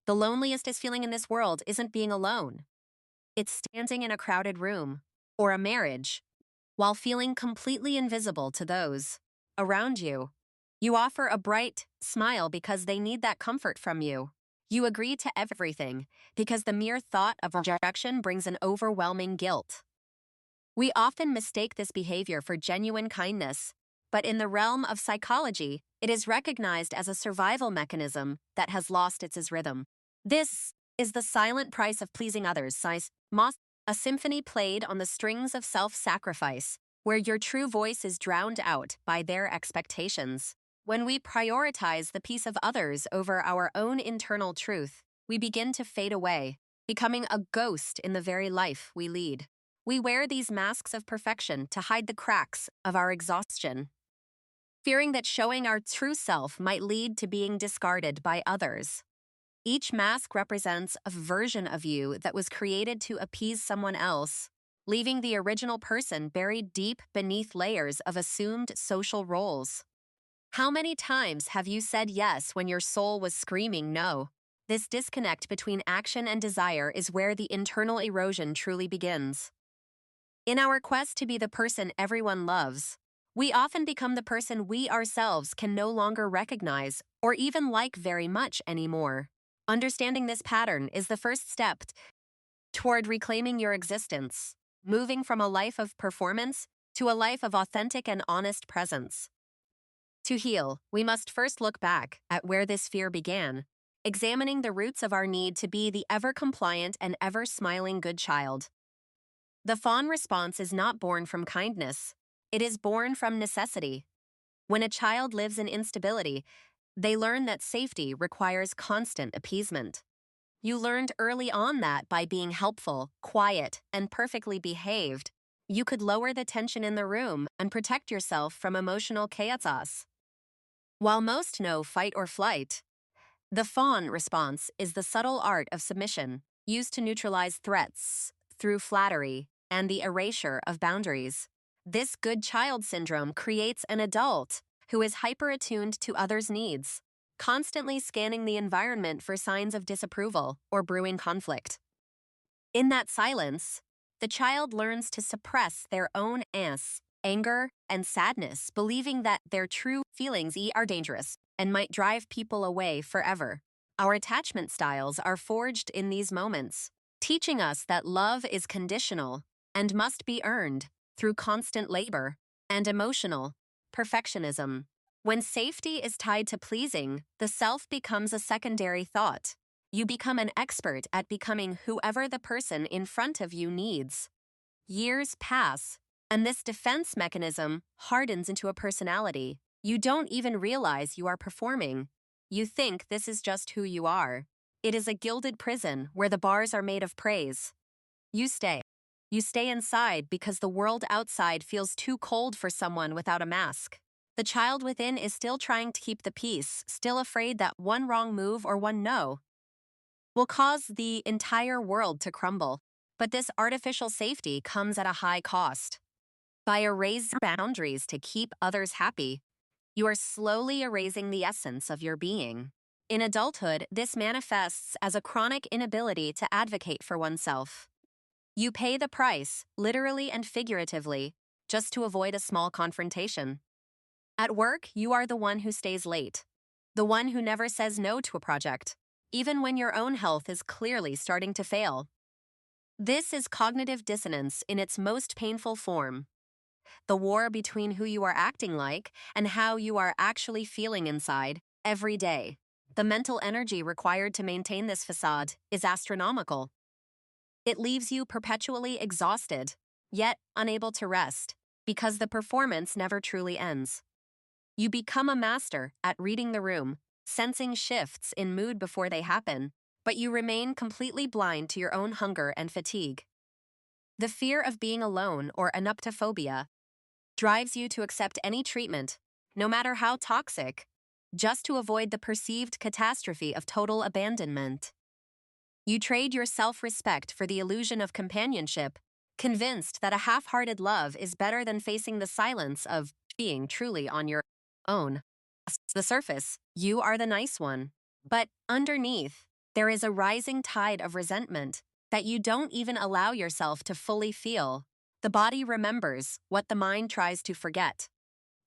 The loneliest feeling in this world isn't being alone. It's standing in a crowded room or a marriage while feeling completely invisible to those around you. You offer a bright smile because they need that comfort from you. You agree to everything because the mere thought of rejection brings an overwhelming guilt. We often mistake this behavior for genuine kindness, but in the realm of psychology, it is recognized as a survival mechanism that has lost its rhythm. This is the silent price of pleasing others, a symphony played on the strings of self-sacrifice, where your true voice is drowned out by their expectations. When we prioritize the peace of others over our own internal truth, we begin to fade away, becoming a ghost in the very life we lead. We wear these masks of perfection to hide the cracks of our exhaustion, fearing that showing our true self might lead to being discarded by others. Each mask represents a version of you that was created to appease someone else, leaving the original person buried deep beneath layers of assumed social roles. How many times have you said yes when your soul was screaming no? This disconnect between action and desire is where the internal erosion truly begins. In our quest to be the person everyone loves, we often become the person we ourselves can no longer recognize or even like very much anymore. Understanding this pattern is the first step toward reclaiming your existence, moving from a life of performance to a life of authentic and honest presence. To heal, we must first look back at where this fear began, examining the roots of our need to be the ever-compliant and ever-smiling good child. The fawn response is not born from kindness. It is born from necessity. When a child lives in instability, they learn that safety requires constant appeasement. You learned early on that by being helpful, quiet, and perfectly behaved, you could lower the tension in the room and protect yourself from emotional chaos. While most know fight or flight, the fawn response is the subtle art of submission, used to neutralize threats through flattery and the erasure of boundaries. This good child syndrome creates an adult who is hyper-attuned to others' needs, constantly scanning the environment for signs of disapproval or brewing conflict. In that silence, the child learns to suppress their own anger, and sadness, believing that their true feelings are dangerous and might drive people away forever. Our attachment styles are forged in these moments, teaching us that love is conditional and must be earned through constant labor and emotional perfectionism. When safety is tied to pleasing, the self becomes a secondary thought. You become an expert at becoming whoever the person in front of you needs. Years pass, and this defense mechanism hardens into a personality. You don't even realize you are performing. You think this is just who you are. It is a gilded prison where the bars are made of praise. You stay. You stay inside because the world outside feels too cold for someone without a mask. The child within is still trying to keep the peace, still afraid that one wrong move or one no will cause the entire world to crumble. But this artificial safety comes at a high cost. By erasing boundaries to keep others happy, you are slowly erasing the essence of your being. In adulthood, this manifests as a chronic inability to advocate for oneself. You pay the price, literally and figuratively, just to avoid a small confrontation. At work, you are the one who stays late, the one who never says no to a project, even when your own health is clearly starting to fail. This is cognitive dissonance in its most painful form. The war between who you are acting like and how you are actually feeling inside every day. The mental energy required to maintain this facade is astronomical. It leaves you perpetually exhausted, yet unable to rest, because the performance never truly ends. You become a master at reading the room, sensing shifts in mood before they happen, but you remain completely blind to your own hunger and fatigue. The fear of being alone, or anuptophobia, drives you to accept any treatment, no matter how toxic, just to avoid the perceived catastrophe of total abandonment. You trade your self-respect for the illusion of companionship, convinced that a half-hearted love is better than facing the silence of being truly on your own. The surface, you are the nice one. But underneath, There is a rising tide of resentment that you don't even allow yourself to fully feel. The body remembers what the mind tries to forget.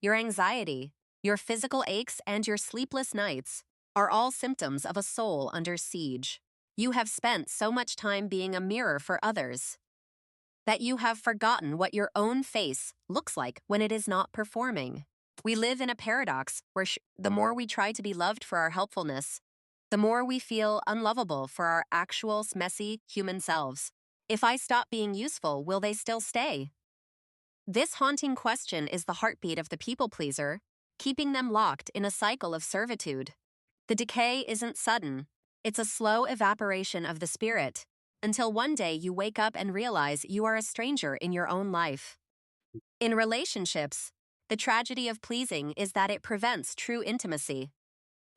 Your anxiety, your physical aches, and your sleepless nights are all symptoms of a soul under siege. You have spent so much time being a mirror for others that you have forgotten what your own face looks like when it is not performing. We live in a paradox where the more we try to be loved for our helpfulness, the more we feel unlovable for our actual messy human selves. If I stop being useful, will they still stay? This haunting question is the heartbeat of the people pleaser, keeping them locked in a cycle of servitude. The decay isn't sudden, it's a slow evaporation of the spirit, until one day you wake up and realize you are a stranger in your own life. In relationships, the tragedy of pleasing is that it prevents true intimacy.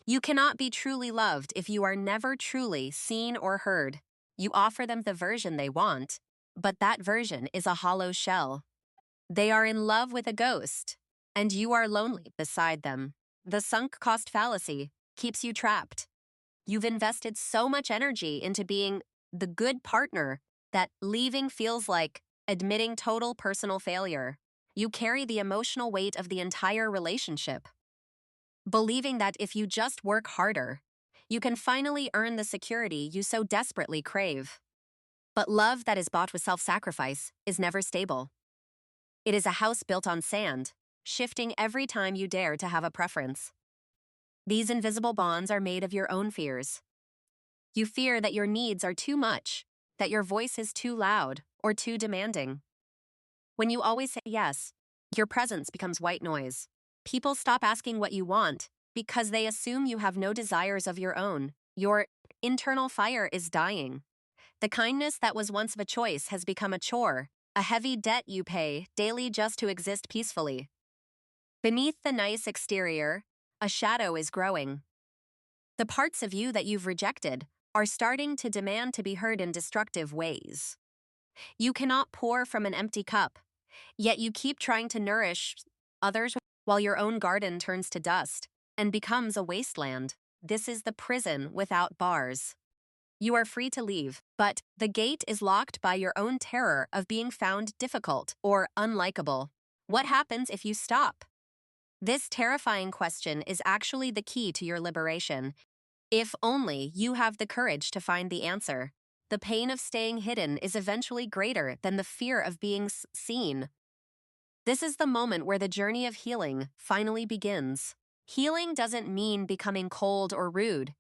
You cannot be truly loved if you are never truly seen or heard. You offer them the version they want, but that version is a hollow shell. They are in love with a ghost, and you are lonely beside them. The sunk cost fallacy keeps you trapped. You've invested so much energy into being the good partner that leaving feels like admitting total personal failure. You carry the emotional weight of the entire relationship, believing that if you just work harder, you can finally earn the security you so desperately crave. But love that is bought with self-sacrifice is never stable. It is a house built on sand, shifting every time you dare to have a preference. These invisible bonds are made of your own fears. You fear that your needs are too much, that your voice is too loud or too demanding. When you always say yes, your presence becomes white noise. People stop asking what you want because they assume you have no desires of your own. Your internal fire is dying. The kindness that was once a choice has become a chore, a heavy debt you pay daily just to exist peacefully. Beneath the nice exterior, a shadow is growing. The parts of you that you've rejected are starting to demand to be heard in destructive ways. You cannot pour from an empty cup, yet you keep trying to nourish others while your own garden turns to dust and becomes a wasteland. This is the prison without bars. You are free to leave, but the gate is locked by your own terror of being found difficult or unlikable. What happens if you stop? This terrifying question is actually the key to your liberation. If only you have the courage to find the answer. The pain of staying hidden is eventually greater than the fear of being seen. This is the moment where the journey of healing finally begins. Healing doesn't mean becoming cold or rude.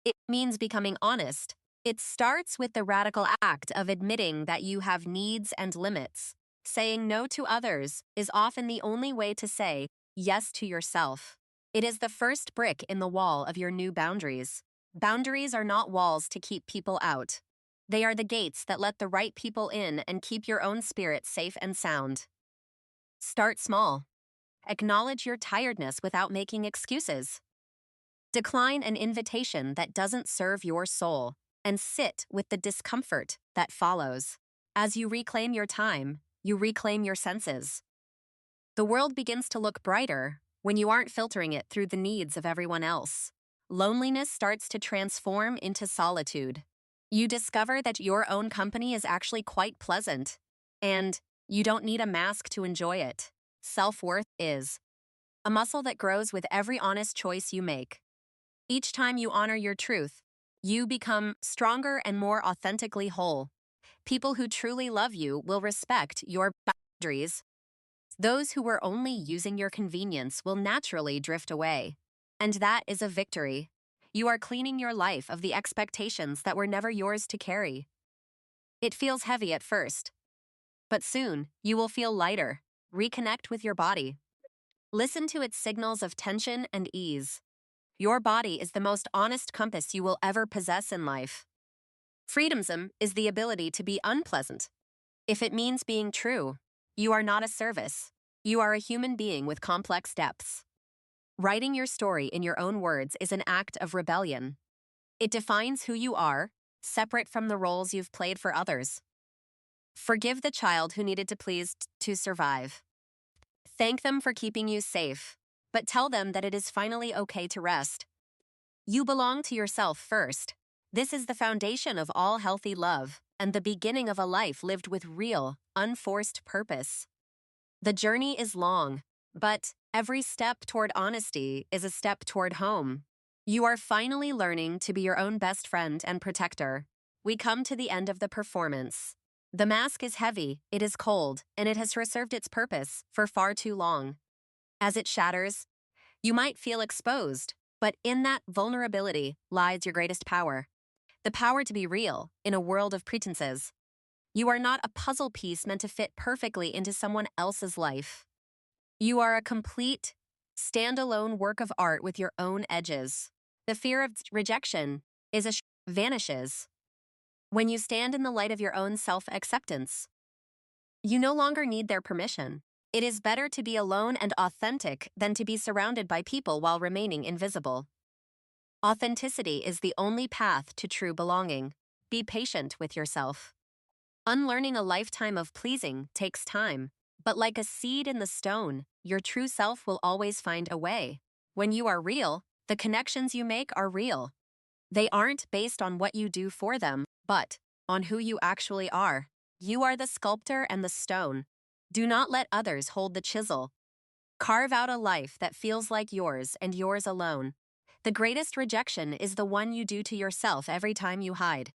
It means becoming honest. It starts with the radical act of admitting that you have needs and limits. Saying no to others is often the only way to say yes to yourself. It is the first brick in the wall of your new boundaries. Boundaries are not walls to keep people out. They are the gates that let the right people in and keep your own spirit safe and sound. Start small. Acknowledge your tiredness without making excuses. Decline an invitation that doesn't serve your soul, and sit with the discomfort that follows. As you reclaim your time, you reclaim your senses. The world begins to look brighter when you aren't filtering it through the needs of everyone else. Loneliness starts to transform into solitude. You discover that your own company is actually quite pleasant, and you don't need a mask to enjoy it. Self-worth is a muscle that grows with every honest choice you make. Each time you honor your truth, you become stronger and more authentically whole. People who truly love you will respect your boundaries. Those who were only using your convenience will naturally drift away. And that is a victory. You are cleaning your life of the expectations that were never yours to carry. It feels heavy at first, but soon you will feel lighter. Reconnect with your body. Listen to its signals of tension and ease. Your body is the most honest compass you will ever possess in life. Freedomsm is the ability to be unpleasant. If it means being true, you are not a service. You are a human being with complex depths. Writing your story in your own words is an act of rebellion. It defines who you are, separate from the roles you've played for others. Forgive the child who needed to please to survive. Thank them for keeping you safe, but tell them that it is finally okay to rest. You belong to yourself first, This is the foundation of all healthy love and the beginning of a life lived with real, unforced purpose. The journey is long, but every step toward honesty is a step toward home. You are finally learning to be your own best friend and protector. We come to the end of the performance. The mask is heavy, it is cold, and it has served its purpose for far too long. As it shatters, you might feel exposed, but in that vulnerability lies your greatest power. The power to be real in a world of pretenses. You are not a puzzle piece meant to fit perfectly into someone else's life. You are a complete, standalone work of art with your own edges. The fear of rejection vanishes when you stand in the light of your own self-acceptance. You no longer need their permission. It is better to be alone and authentic than to be surrounded by people while remaining invisible. Authenticity is the only path to true belonging. Be patient with yourself. Unlearning a lifetime of pleasing takes time, but like a seed in the stone, your true self will always find a way. When you are real, the connections you make are real. They aren't based on what you do for them, but on who you actually are. You are the sculptor and the stone. Do not let others hold the chisel. Carve out a life that feels like yours and yours alone. The greatest rejection is the one you do to yourself every time you hide.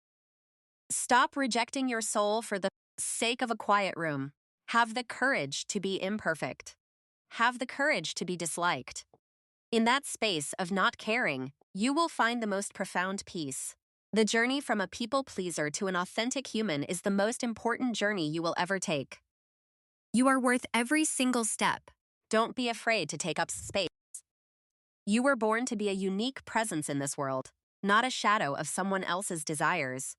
Stop rejecting your soul for the sake of a quiet room. Have the courage to be imperfect. Have the courage to be disliked. In that space of not caring, you will find the most profound peace. The journey from a people pleaser to an authentic human is the most important journey you will ever take. You are worth every single step. Don't be afraid to take up space. You were born to be a unique presence in this world, not a shadow of someone else's desires.